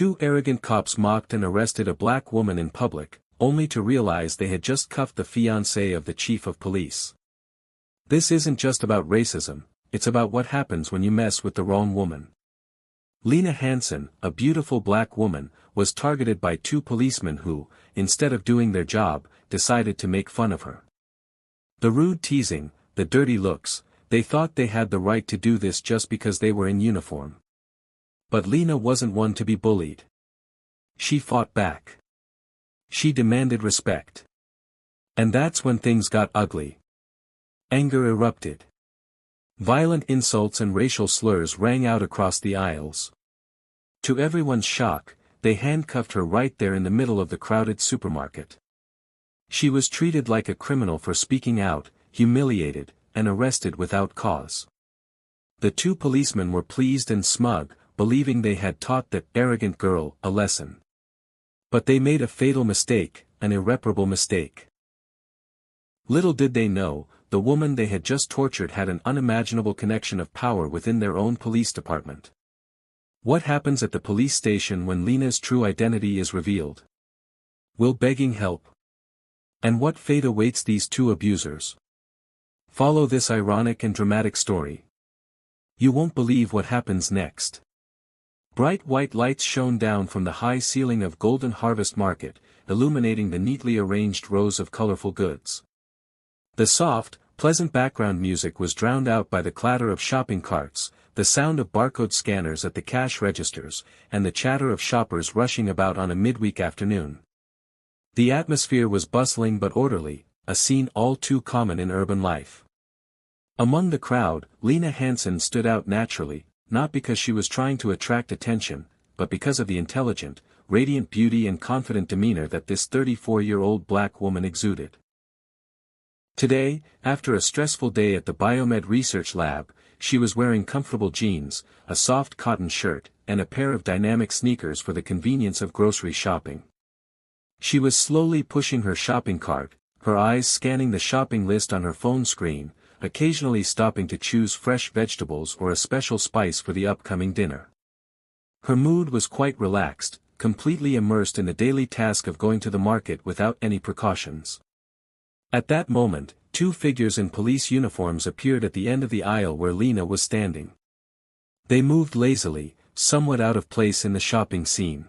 Two arrogant cops mocked and arrested a black woman in public, only to realize they had just cuffed the fiancé of the chief of police. This isn't just about racism, it's about what happens when you mess with the wrong woman. Lena Hansen, a beautiful black woman, was targeted by two policemen who, instead of doing their job, decided to make fun of her. The rude teasing, the dirty looks, they thought they had the right to do this just because they were in uniform. But Lena wasn't one to be bullied. She fought back. She demanded respect. And that's when things got ugly. Anger erupted. Violent insults and racial slurs rang out across the aisles. To everyone's shock, they handcuffed her right there in the middle of the crowded supermarket. She was treated like a criminal for speaking out, humiliated, and arrested without cause. The two policemen were pleased and smug, believing they had taught that arrogant girl a lesson. But they made a fatal mistake, an irreparable mistake. Little did they know, the woman they had just tortured had an unimaginable connection of power within their own police department. What happens at the police station when Lena's true identity is revealed? Will begging help? And what fate awaits these two abusers? Follow this ironic and dramatic story. You won't believe what happens next. Bright white lights shone down from the high ceiling of Golden Harvest Market, illuminating the neatly arranged rows of colorful goods. The soft, pleasant background music was drowned out by the clatter of shopping carts, the sound of barcode scanners at the cash registers, and the chatter of shoppers rushing about on a midweek afternoon. The atmosphere was bustling but orderly, a scene all too common in urban life. Among the crowd, Lena Hansen stood out naturally, not because she was trying to attract attention, but because of the intelligent, radiant beauty and confident demeanor that this 34-year-old black woman exuded. Today, after a stressful day at the Biomed Research Lab, she was wearing comfortable jeans, a soft cotton shirt, and a pair of dynamic sneakers for the convenience of grocery shopping. She was slowly pushing her shopping cart, her eyes scanning the shopping list on her phone screen, occasionally stopping to choose fresh vegetables or a special spice for the upcoming dinner. Her mood was quite relaxed, completely immersed in the daily task of going to the market without any precautions. At that moment, two figures in police uniforms appeared at the end of the aisle where Lena was standing. They moved lazily, somewhat out of place in the shopping scene.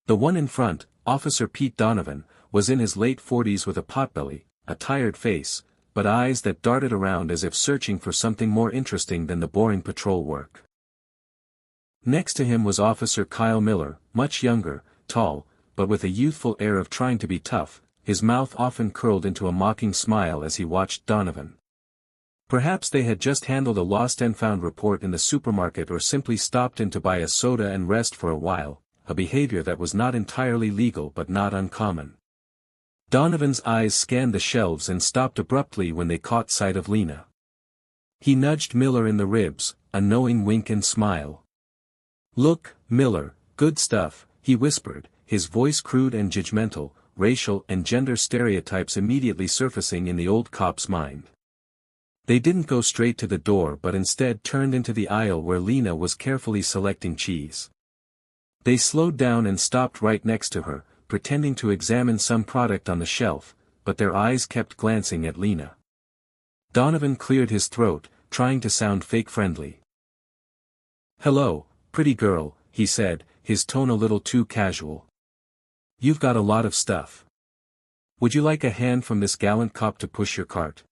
The one in front, Officer Pete Donovan, was in his late 40s with a potbelly, a tired face, but eyes that darted around as if searching for something more interesting than the boring patrol work. Next to him was Officer Kyle Miller, much younger, tall, but with a youthful air of trying to be tough, his mouth often curled into a mocking smile as he watched Donovan. Perhaps they had just handled a lost and found report in the supermarket or simply stopped in to buy a soda and rest for a while, a behavior that was not entirely legal but not uncommon. Donovan's eyes scanned the shelves and stopped abruptly when they caught sight of Lena. He nudged Miller in the ribs, a knowing wink and smile. "Look, Miller, good stuff," he whispered, his voice crude and judgmental, racial and gender stereotypes immediately surfacing in the old cop's mind. They didn't go straight to the door but instead turned into the aisle where Lena was carefully selecting cheese. They slowed down and stopped right next to her, pretending to examine some product on the shelf, but their eyes kept glancing at Lena. Donovan cleared his throat, trying to sound fake friendly. "Hello, pretty girl," he said, his tone a little too casual. "You've got a lot of stuff. Would you like a hand from this gallant cop to push your cart?"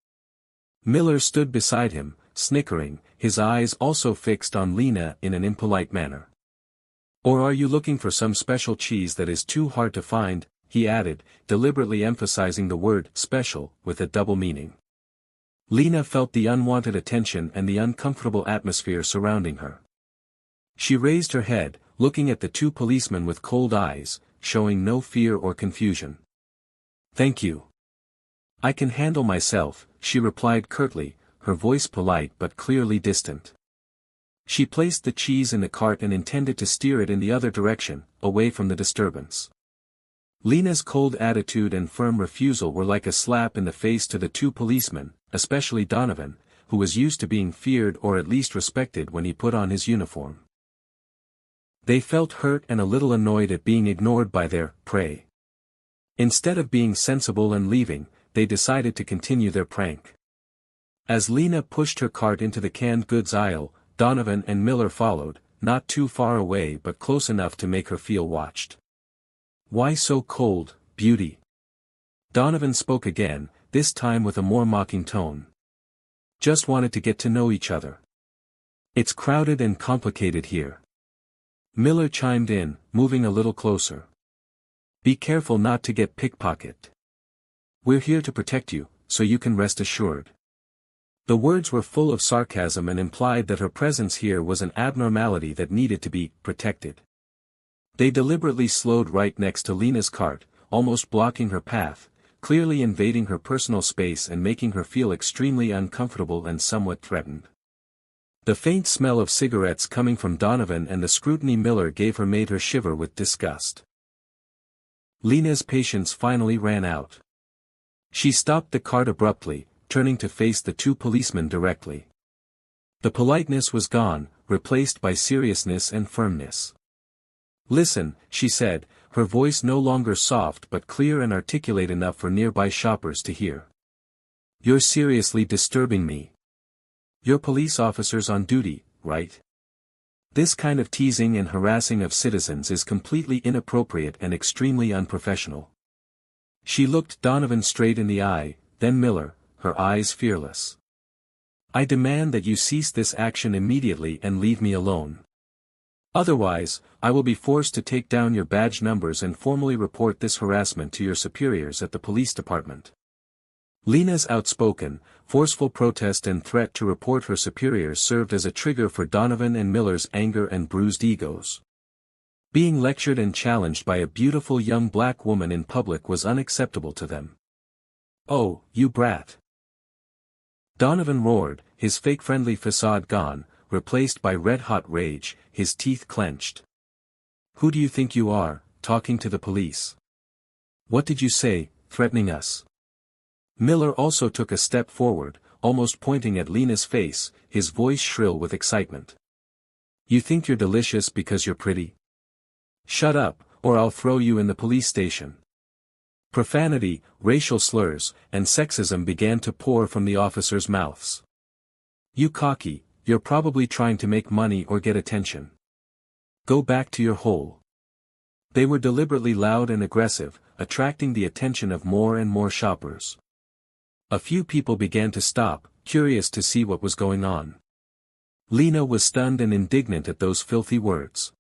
Miller stood beside him, snickering, his eyes also fixed on Lena in an impolite manner. "Or are you looking for some special cheese that is too hard to find?" he added, deliberately emphasizing the word special with a double meaning. Lena felt the unwanted attention and the uncomfortable atmosphere surrounding her. She raised her head, looking at the two policemen with cold eyes, showing no fear or confusion. "Thank you. I can handle myself," she replied curtly, her voice polite but clearly distant. She placed the cheese in the cart and intended to steer it in the other direction, away from the disturbance. Lena's cold attitude and firm refusal were like a slap in the face to the two policemen, especially Donovan, who was used to being feared or at least respected when he put on his uniform. They felt hurt and a little annoyed at being ignored by their prey. Instead of being sensible and leaving, they decided to continue their prank. As Lena pushed her cart into the canned goods aisle, Donovan and Miller followed, not too far away but close enough to make her feel watched. "Why so cold, beauty?" Donovan spoke again, this time with a more mocking tone. "Just wanted to get to know each other. It's crowded and complicated here." Miller chimed in, moving a little closer. "Be careful not to get pickpocketed. We're here to protect you, so you can rest assured." The words were full of sarcasm and implied that her presence here was an abnormality that needed to be protected. They deliberately slowed right next to Lena's cart, almost blocking her path, clearly invading her personal space and making her feel extremely uncomfortable and somewhat threatened. The faint smell of cigarettes coming from Donovan and the scrutiny Miller gave her made her shiver with disgust. Lena's patience finally ran out. She stopped the cart abruptly, turning to face the two policemen directly. The politeness was gone, replaced by seriousness and firmness. "Listen," she said, her voice no longer soft but clear and articulate enough for nearby shoppers to hear. "You're seriously disturbing me. You're police officers on duty, right? This kind of teasing and harassing of citizens is completely inappropriate and extremely unprofessional." She looked Donovan straight in the eye, then Miller, her eyes fearless. "I demand that you cease this action immediately and leave me alone. Otherwise, I will be forced to take down your badge numbers and formally report this harassment to your superiors at the police department." Lena's outspoken, forceful protest and threat to report her superiors served as a trigger for Donovan and Miller's anger and bruised egos. Being lectured and challenged by a beautiful young black woman in public was unacceptable to them. "Oh, you brat!" Donovan roared, his fake friendly facade gone, replaced by red-hot rage, his teeth clenched. "Who do you think you are, talking to the police? What did you say, threatening us?" Miller also took a step forward, almost pointing at Lena's face, his voice shrill with excitement. "You think you're delicious because you're pretty? Shut up, or I'll throw you in the police station." Profanity, racial slurs, and sexism began to pour from the officers' mouths. "You cocky, you're probably trying to make money or get attention. Go back to your hole." They were deliberately loud and aggressive, attracting the attention of more and more shoppers. A few people began to stop, curious to see what was going on. Lena was stunned and indignant at those filthy words.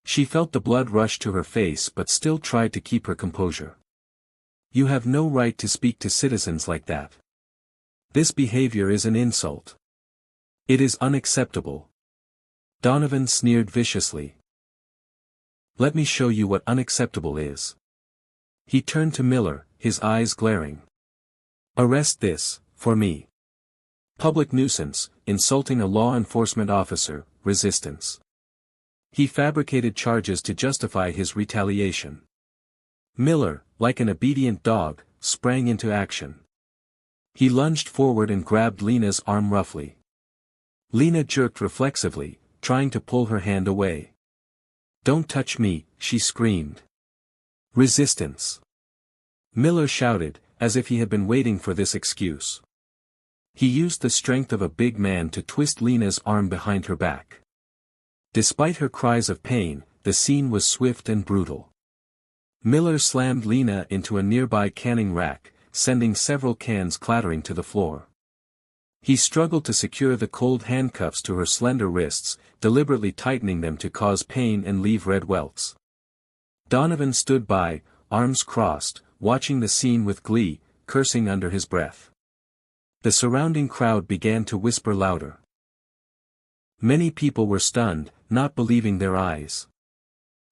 She felt the blood rush to her face but still tried to keep her composure. "You have no right to speak to citizens like that. This behavior is an insult. It is unacceptable." Donovan sneered viciously. "Let me show you what unacceptable is." He turned to Miller, his eyes glaring. "Arrest this, for me. Public nuisance, insulting a law enforcement officer, resistance." He fabricated charges to justify his retaliation. Miller, like an obedient dog, sprang into action. He lunged forward and grabbed Lena's arm roughly. Lena jerked reflexively, trying to pull her hand away. "Don't touch me," she screamed. "Resistance!" Miller shouted, as if he had been waiting for this excuse. He used the strength of a big man to twist Lena's arm behind her back. Despite her cries of pain, the scene was swift and brutal. Miller slammed Lena into a nearby canning rack, sending several cans clattering to the floor. He struggled to secure the cold handcuffs to her slender wrists, deliberately tightening them to cause pain and leave red welts. Donovan stood by, arms crossed, watching the scene with glee, cursing under his breath. The surrounding crowd began to whisper louder. Many people were stunned, not believing their eyes.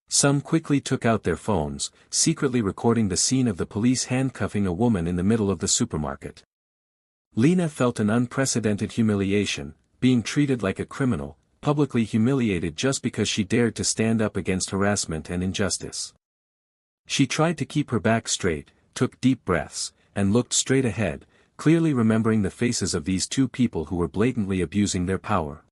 Some quickly took out their phones, secretly recording the scene of the police handcuffing a woman in the middle of the supermarket. Lena felt an unprecedented humiliation, being treated like a criminal, publicly humiliated just because she dared to stand up against harassment and injustice. She tried to keep her back straight, took deep breaths, and looked straight ahead, clearly remembering the faces of these two people who were blatantly abusing their power.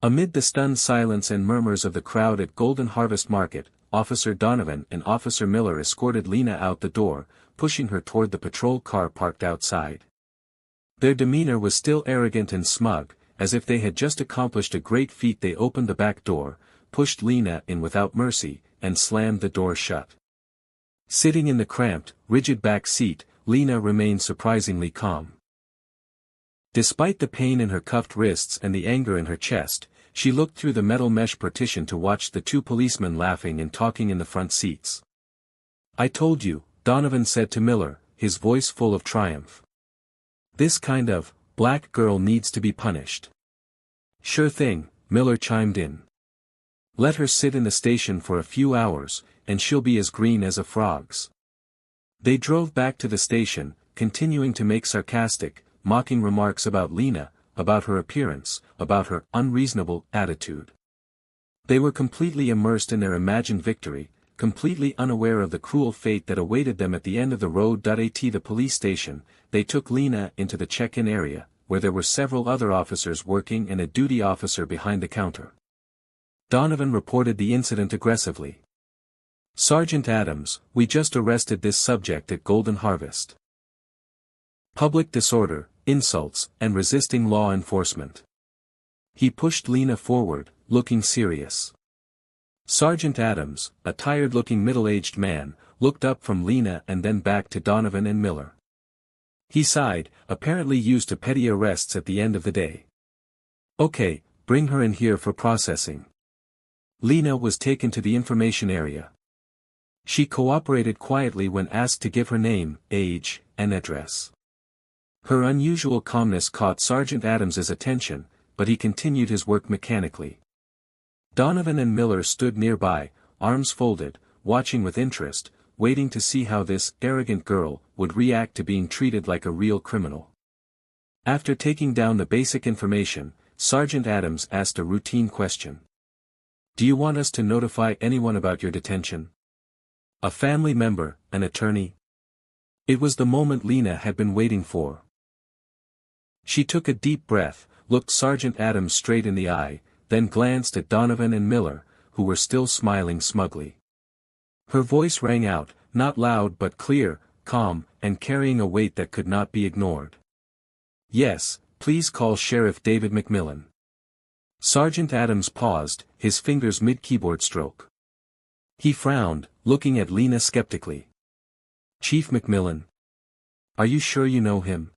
Amid the stunned silence and murmurs of the crowd at Golden Harvest Market, Officer Donovan and Officer Miller escorted Lena out the door, pushing her toward the patrol car parked outside. Their demeanor was still arrogant and smug, as if they had just accomplished a great feat. They opened the back door, pushed Lena in without mercy, and slammed the door shut. Sitting in the cramped, rigid back seat, Lena remained surprisingly calm. Despite the pain in her cuffed wrists and the anger in her chest, she looked through the metal mesh partition to watch the two policemen laughing and talking in the front seats. "I told you," Donovan said to Miller, his voice full of triumph. "This kind of black girl needs to be punished." "Sure thing," Miller chimed in. "Let her sit in the station for a few hours, and she'll be as green as a frog's." They drove back to the station, continuing to make sarcastic, mocking remarks about Lena, about her appearance, about her unreasonable attitude. They were completely immersed in their imagined victory, completely unaware of the cruel fate that awaited them at the end of the road. At the police station, they took Lena into the check-in area, where there were several other officers working and a duty officer behind the counter. Donovan reported the incident aggressively. "Sergeant Adams, we just arrested this subject at Golden Harvest. Public disorder, insults, and resisting law enforcement." He pushed Lena forward, looking serious. Sergeant Adams, a tired-looking middle-aged man, looked up from Lena and then back to Donovan and Miller. He sighed, apparently used to petty arrests at the end of the day. "Okay, bring her in here for processing." Lena was taken to the information area. She cooperated quietly when asked to give her name, age, and address. Her unusual calmness caught Sergeant Adams's attention, but he continued his work mechanically. Donovan and Miller stood nearby, arms folded, watching with interest, waiting to see how this arrogant girl would react to being treated like a real criminal. After taking down the basic information, Sergeant Adams asked a routine question. "Do you want us to notify anyone about your detention? A family member, an attorney?" It was the moment Lena had been waiting for. She took a deep breath, looked Sergeant Adams straight in the eye, then glanced at Donovan and Miller, who were still smiling smugly. Her voice rang out, not loud but clear, calm, and carrying a weight that could not be ignored. "Yes, please call Sheriff David McMillan." Sergeant Adams paused, his fingers mid-keyboard stroke. He frowned, looking at Lena skeptically. "Chief McMillan? Are you sure you know him?"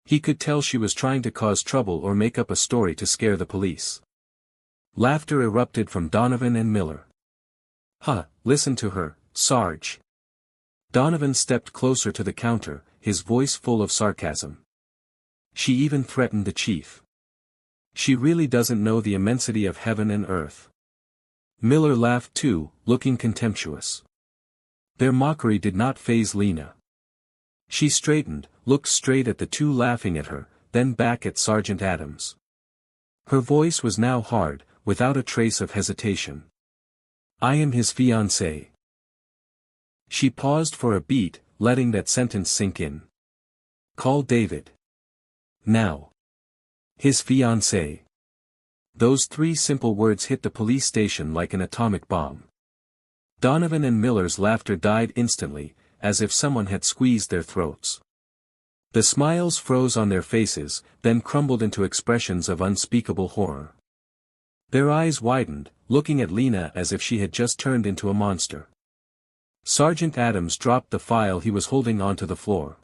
He could tell she was trying to cause trouble or make up a story to scare the police. Laughter erupted from Donovan and Miller. "Huh, listen to her, Sarge." Donovan stepped closer to the counter, his voice full of sarcasm. "She even threatened the chief. She really doesn't know the immensity of heaven and earth." Miller laughed too, looking contemptuous. Their mockery did not faze Lena. She straightened, looked straight at the two laughing at her, then back at Sergeant Adams. Her voice was now hard, without a trace of hesitation. "I am his fiancée." She paused for a beat, letting that sentence sink in. "Call David. Now." His fiancée. Those three simple words hit the police station like an atomic bomb. Donovan and Miller's laughter died instantly, as if someone had squeezed their throats. The smiles froze on their faces, then crumbled into expressions of unspeakable horror. Their eyes widened, looking at Lena as if she had just turned into a monster. Sergeant Adams dropped the file he was holding onto the floor.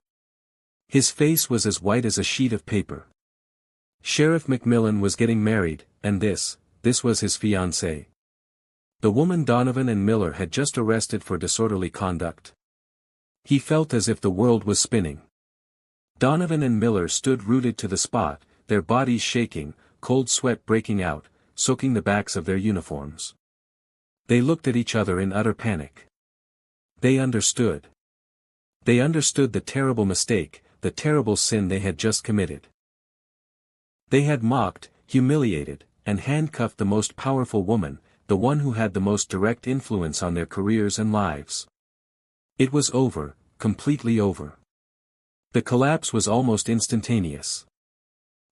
His face was as white as a sheet of paper. Sheriff McMillan was getting married, and this was his fiancée. The woman Donovan and Miller had just arrested for disorderly conduct. He felt as if the world was spinning. Donovan and Miller stood rooted to the spot, their bodies shaking, cold sweat breaking out, soaking the backs of their uniforms. They looked at each other in utter panic. They understood. They understood the terrible mistake, the terrible sin they had just committed. They had mocked, humiliated, and handcuffed the most powerful woman, the one who had the most direct influence on their careers and lives. It was over, completely over. The collapse was almost instantaneous.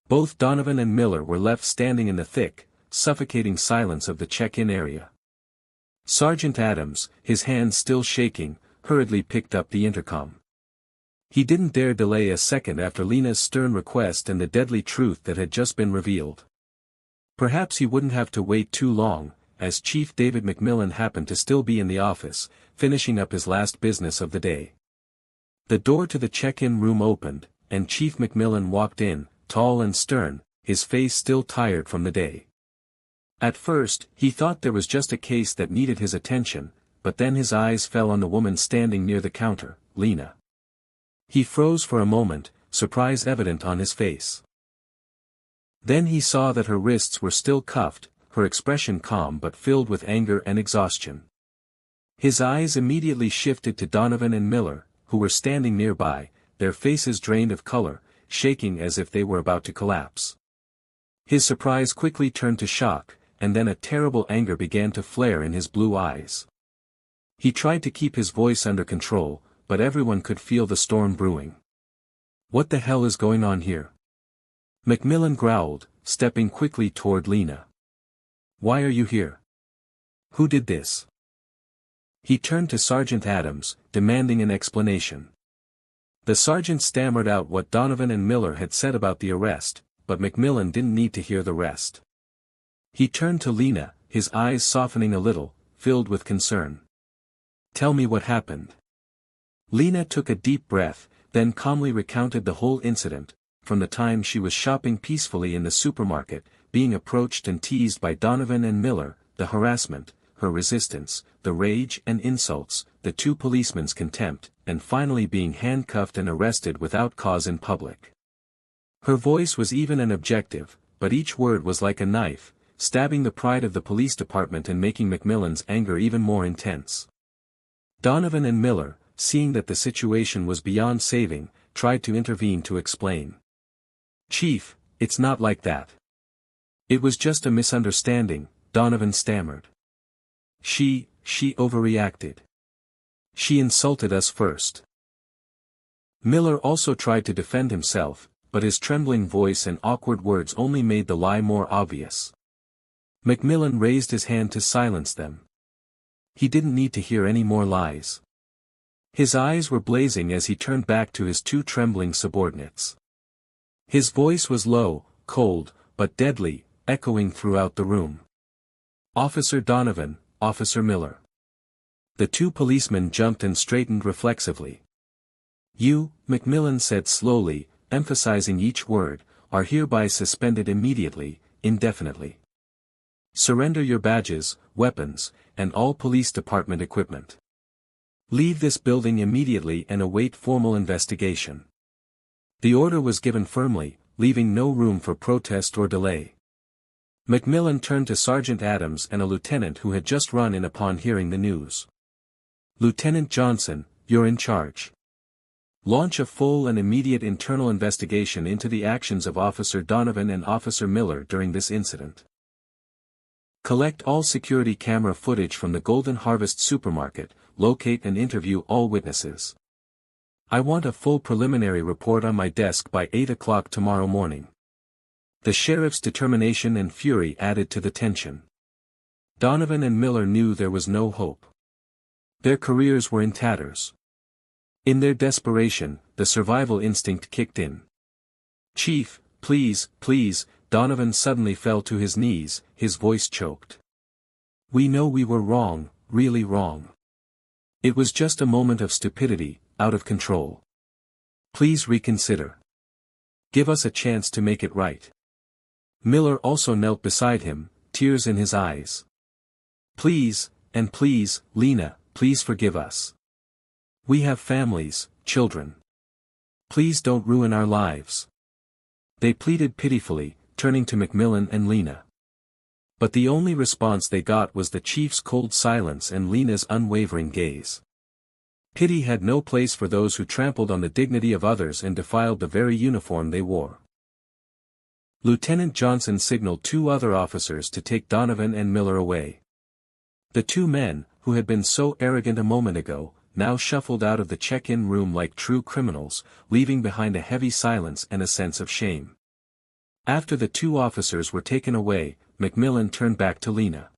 Both Donovan and Miller were left standing in the thick, suffocating silence of the check-in area. Sergeant Adams, his hands still shaking, hurriedly picked up the intercom. He didn't dare delay a second after Lena's stern request and the deadly truth that had just been revealed. Perhaps he wouldn't have to wait too long, as Chief David McMillan happened to still be in the office, finishing up his last business of the day. The door to the check-in room opened, and Chief McMillan walked in, tall and stern, his face still tired from the day. At first, he thought there was just a case that needed his attention, but then his eyes fell on the woman standing near the counter, Lena. He froze for a moment, surprise evident on his face. Then he saw that her wrists were still cuffed, her expression calm but filled with anger and exhaustion. His eyes immediately shifted to Donovan and Miller, who were standing nearby, their faces drained of color, shaking as if they were about to collapse. His surprise quickly turned to shock, and then a terrible anger began to flare in his blue eyes. He tried to keep his voice under control, but everyone could feel the storm brewing. "What the hell is going on here?" McMillan growled, stepping quickly toward Lena. "Why are you here? Who did this?" He turned to Sergeant Adams, demanding an explanation. The sergeant stammered out what Donovan and Miller had said about the arrest, but McMillan didn't need to hear the rest. He turned to Lena, his eyes softening a little, filled with concern. "Tell me what happened." Lena took a deep breath, then calmly recounted the whole incident, from the time she was shopping peacefully in the supermarket, being approached and teased by Donovan and Miller, the harassment, her resistance, the rage and insults, the two policemen's contempt, and finally being handcuffed and arrested without cause in public. Her voice was even and objective, but each word was like a knife, stabbing the pride of the police department and making McMillan's anger even more intense. Donovan and Miller, seeing that the situation was beyond saving, tried to intervene to explain. "Chief, it's not like that. It was just a misunderstanding," Donovan stammered. She overreacted. She insulted us first." Miller also tried to defend himself, but his trembling voice and awkward words only made the lie more obvious. McMillan raised his hand to silence them. He didn't need to hear any more lies. His eyes were blazing as he turned back to his two trembling subordinates. His voice was low, cold, but deadly, echoing throughout the room. "Officer Donovan, Officer Miller." The two policemen jumped and straightened reflexively. "You," McMillan said slowly, emphasizing each word, "are hereby suspended immediately, indefinitely. Surrender your badges, weapons, and all police department equipment. Leave this building immediately and await formal investigation." The order was given firmly, leaving no room for protest or delay. McMillan turned to Sergeant Adams and a lieutenant who had just run in upon hearing the news. "Lieutenant Johnson, you're in charge. Launch a full and immediate internal investigation into the actions of Officer Donovan and Officer Miller during this incident. Collect all security camera footage from the Golden Harvest supermarket, locate and interview all witnesses. I want a full preliminary report on my desk by 8 o'clock tomorrow morning." The sheriff's determination and fury added to the tension. Donovan and Miller knew there was no hope. Their careers were in tatters. In their desperation, the survival instinct kicked in. "Chief, please, please," Donovan suddenly fell to his knees, his voice choked. "We know we were wrong, really wrong. It was just a moment of stupidity, out of control. Please reconsider. Give us a chance to make it right." Miller also knelt beside him, tears in his eyes. "Please, and please, Lena, please forgive us. We have families, children. Please don't ruin our lives." They pleaded pitifully, turning to McMillan and Lena. But the only response they got was the chief's cold silence and Lena's unwavering gaze. Pity had no place for those who trampled on the dignity of others and defiled the very uniform they wore. Lieutenant Johnson signaled two other officers to take Donovan and Miller away. The two men, who had been so arrogant a moment ago, now shuffled out of the check-in room like true criminals, leaving behind a heavy silence and a sense of shame. After the two officers were taken away, McMillan turned back to Lena.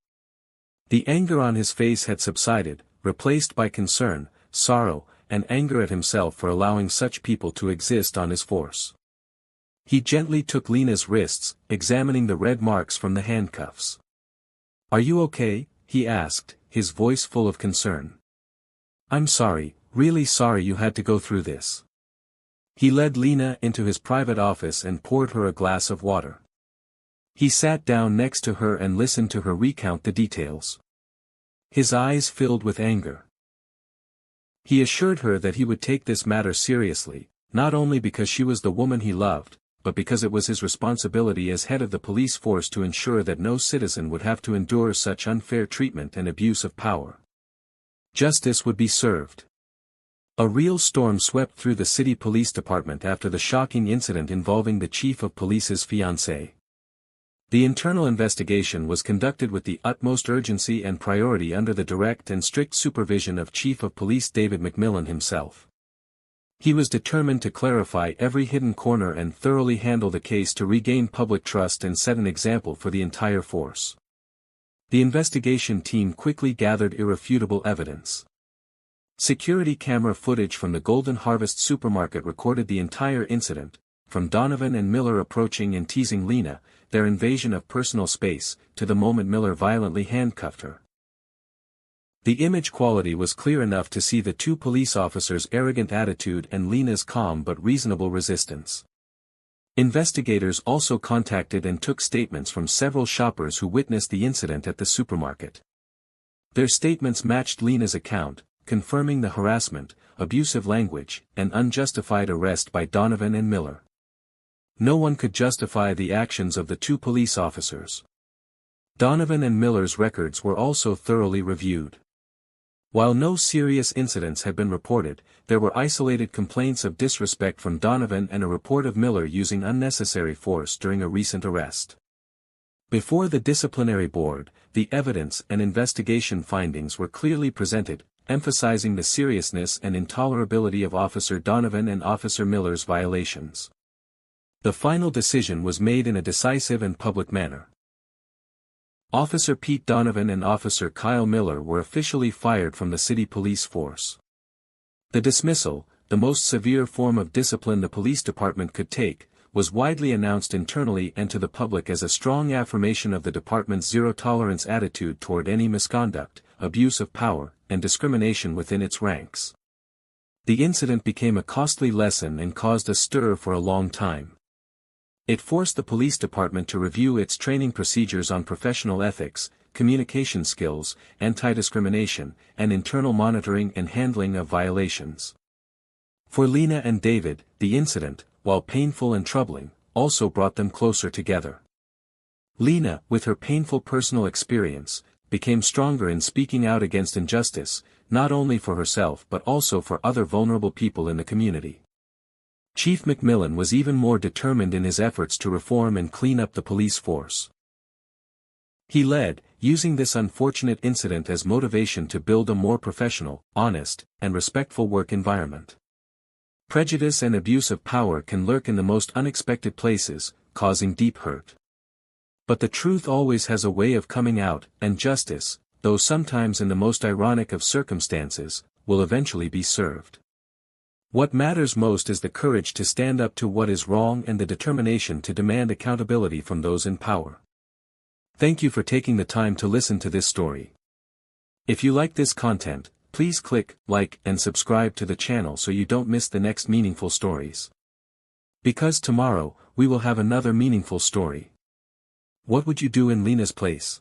The anger on his face had subsided, replaced by concern, sorrow, and anger at himself for allowing such people to exist on his force. He gently took Lena's wrists, examining the red marks from the handcuffs. "Are you okay?" he asked, his voice full of concern. "I'm sorry, really sorry you had to go through this." He led Lena into his private office and poured her a glass of water. He sat down next to her and listened to her recount the details. His eyes filled with anger. He assured her that he would take this matter seriously, not only because she was the woman he loved, but because it was his responsibility as head of the police force to ensure that no citizen would have to endure such unfair treatment and abuse of power. Justice would be served. A real storm swept through the city police department after the shocking incident involving the chief of police's fiancée. The internal investigation was conducted with the utmost urgency and priority under the direct and strict supervision of Chief of Police David McMillan himself. He was determined to clarify every hidden corner and thoroughly handle the case to regain public trust and set an example for the entire force. The investigation team quickly gathered irrefutable evidence. Security camera footage from the Golden Harvest supermarket recorded the entire incident, from Donovan and Miller approaching and teasing Lena, their invasion of personal space, to the moment Miller violently handcuffed her. The image quality was clear enough to see the two police officers' arrogant attitude and Lena's calm but reasonable resistance. Investigators also contacted and took statements from several shoppers who witnessed the incident at the supermarket. Their statements matched Lena's account, confirming the harassment, abusive language, and unjustified arrest by Donovan and Miller. No one could justify the actions of the two police officers. Donovan and Miller's records were also thoroughly reviewed. While no serious incidents had been reported, there were isolated complaints of disrespect from Donovan and a report of Miller using unnecessary force during a recent arrest. Before the disciplinary board, the evidence and investigation findings were clearly presented, emphasizing the seriousness and intolerability of Officer Donovan and Officer Miller's violations. The final decision was made in a decisive and public manner. Officer Pete Donovan and Officer Kyle Miller were officially fired from the city police force. The dismissal, the most severe form of discipline the police department could take, was widely announced internally and to the public as a strong affirmation of the department's zero-tolerance attitude toward any misconduct, abuse of power, and discrimination within its ranks. The incident became a costly lesson and caused a stir for a long time. It forced the police department to review its training procedures on professional ethics, communication skills, anti-discrimination, and internal monitoring and handling of violations. For Lena and David, the incident, while painful and troubling, also brought them closer together. Lena, with her painful personal experience, became stronger in speaking out against injustice, not only for herself but also for other vulnerable people in the community. Chief McMillan was even more determined in his efforts to reform and clean up the police force. He led, using this unfortunate incident as motivation to build a more professional, honest, and respectful work environment. Prejudice and abuse of power can lurk in the most unexpected places, causing deep hurt. But the truth always has a way of coming out, and justice, though sometimes in the most ironic of circumstances, will eventually be served. What matters most is the courage to stand up to what is wrong and the determination to demand accountability from those in power. Thank you for taking the time to listen to this story. If you like this content, please click like and subscribe to the channel so you don't miss the next meaningful stories. Because tomorrow, we will have another meaningful story. What would you do in Lena's place?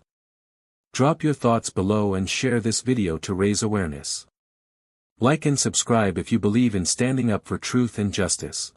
Drop your thoughts below and share this video to raise awareness. Like and subscribe if you believe in standing up for truth and justice.